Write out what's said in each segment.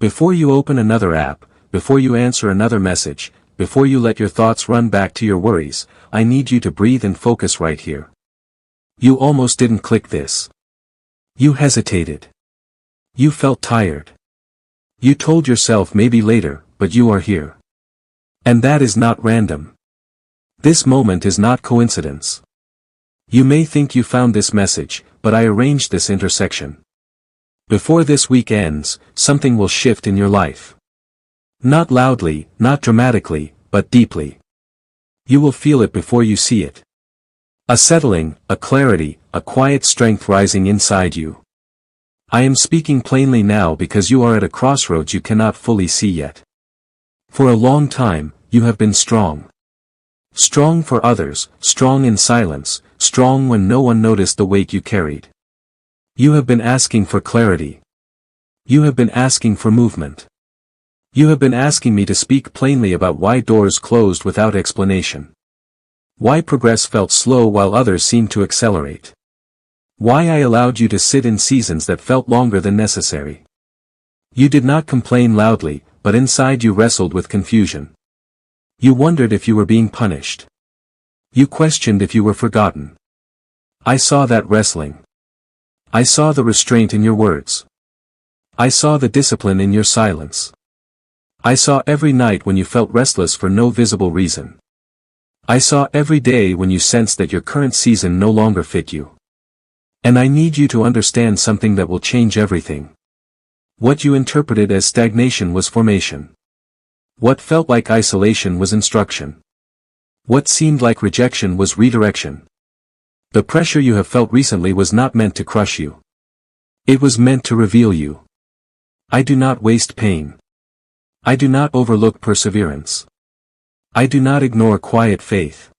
Before you open another app, before you answer another message, before you let your thoughts run back to your worries, I need you to breathe and focus right here. You almost didn't click this. You hesitated. You felt tired. You told yourself maybe later, but you are here. And that is not random. This moment is not coincidence. You may think you found this message, but I arranged this intersection. Before this week ends, something will shift in your life. Not loudly, not dramatically, but deeply. You will feel it before you see it. A settling, a clarity, a quiet strength rising inside you. I am speaking plainly now because you are at a crossroads you cannot fully see yet. For a long time, you have been strong. Strong for others, strong in silence, strong when no one noticed the weight you carried. You have been asking for clarity. You have been asking for movement. You have been asking me to speak plainly about why doors closed without explanation. Why progress felt slow while others seemed to accelerate. Why I allowed you to sit in seasons that felt longer than necessary. You did not complain loudly, but inside you wrestled with confusion. You wondered if you were being punished. You questioned if you were forgotten. I saw that wrestling. I saw the restraint in your words. I saw the discipline in your silence. I saw every night when you felt restless for no visible reason. I saw every day when you sensed that your current season no longer fit you. And I need you to understand something that will change everything. What you interpreted as stagnation was formation. What felt like isolation was instruction. What seemed like rejection was redirection. The pressure you have felt recently was not meant to crush you. It was meant to reveal you. I do not waste pain. I do not overlook perseverance. I do not ignore quiet faith.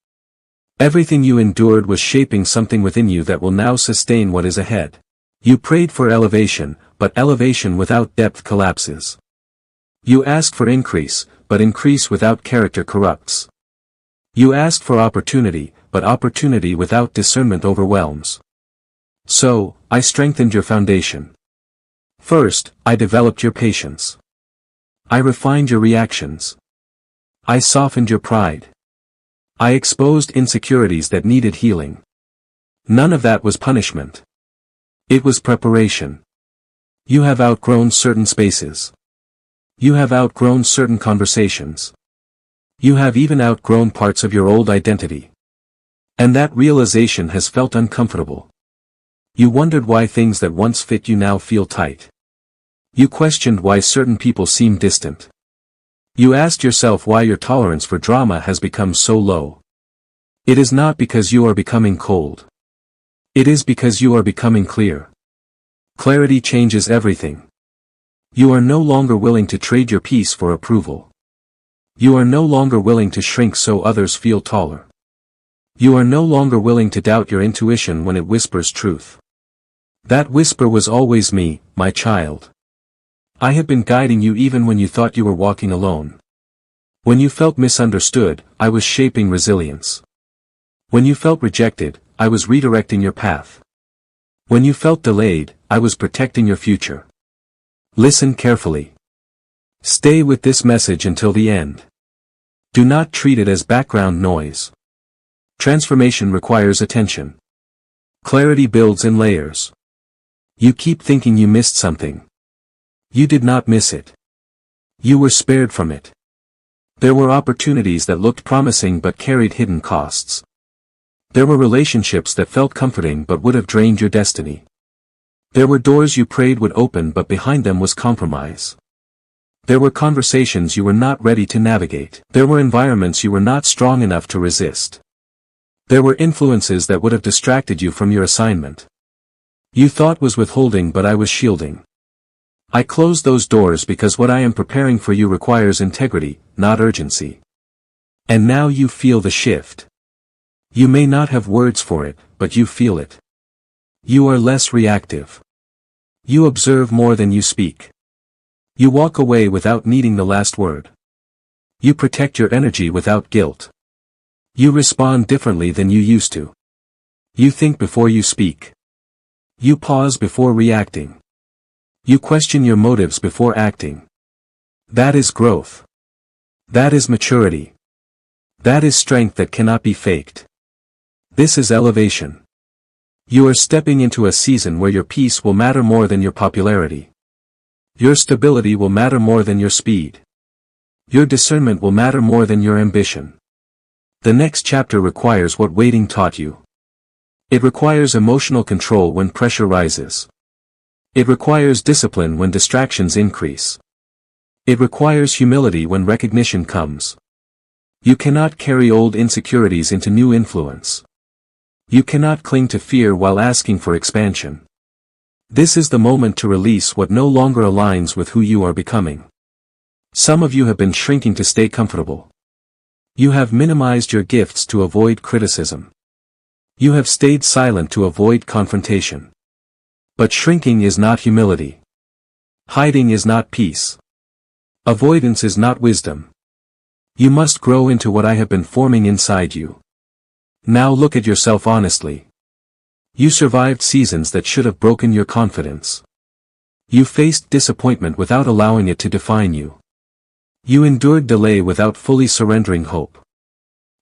Everything you endured was shaping something within you that will now sustain what is ahead. You prayed for elevation, but elevation without depth collapses. You asked for increase, but increase without character corrupts. You asked for opportunity, but opportunity without discernment overwhelms. So, I strengthened your foundation. First, I developed your patience. I refined your reactions. I softened your pride. I exposed insecurities that needed healing. None of that was punishment. It was preparation. You have outgrown certain spaces. You have outgrown certain conversations. You have even outgrown parts of your old identity. And that realization has felt uncomfortable. You wondered why things that once fit you now feel tight. You questioned why certain people seem distant. You asked yourself why your tolerance for drama has become so low. It is not because you are becoming cold. It is because you are becoming clear. Clarity changes everything. You are no longer willing to trade your peace for approval. You are no longer willing to shrink so others feel taller. You are no longer willing to doubt your intuition when it whispers truth. That whisper was always me, my child. I have been guiding you even when you thought you were walking alone. When you felt misunderstood, I was shaping resilience. When you felt rejected, I was redirecting your path. When you felt delayed, I was protecting your future. Listen carefully. Stay with this message until the end. Do not treat it as background noise. Transformation requires attention. Clarity builds in layers. You keep thinking you missed something. You did not miss it. You were spared from it. There were opportunities that looked promising but carried hidden costs. There were relationships that felt comforting but would have drained your destiny. There were doors you prayed would open but behind them was compromise. There were conversations you were not ready to navigate. There were environments you were not strong enough to resist. There were influences that would have distracted you from your assignment. You thought was withholding but I was shielding. I closed those doors because what I am preparing for you requires integrity, not urgency. And now you feel the shift. You may not have words for it, but you feel it. You are less reactive. You observe more than you speak. You walk away without needing the last word. You protect your energy without guilt. You respond differently than you used to. You think before you speak. You pause before reacting. You question your motives before acting. That is growth. That is maturity. That is strength that cannot be faked. This is elevation. You are stepping into a season where your peace will matter more than your popularity. Your stability will matter more than your speed. Your discernment will matter more than your ambition. The next chapter requires what waiting taught you. It requires emotional control when pressure rises. It requires discipline when distractions increase. It requires humility when recognition comes. You cannot carry old insecurities into new influence. You cannot cling to fear while asking for expansion. This is the moment to release what no longer aligns with who you are becoming. Some of you have been shrinking to stay comfortable. You have minimized your gifts to avoid criticism. You have stayed silent to avoid confrontation. But shrinking is not humility. Hiding is not peace. Avoidance is not wisdom. You must grow into what I have been forming inside you. Now look at yourself honestly. You survived seasons that should have broken your confidence. You faced disappointment without allowing it to define you. You endured delay without fully surrendering hope.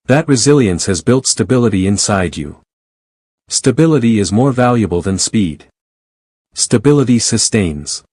That resilience has built stability inside you. Stability is more valuable than speed. Stability sustains.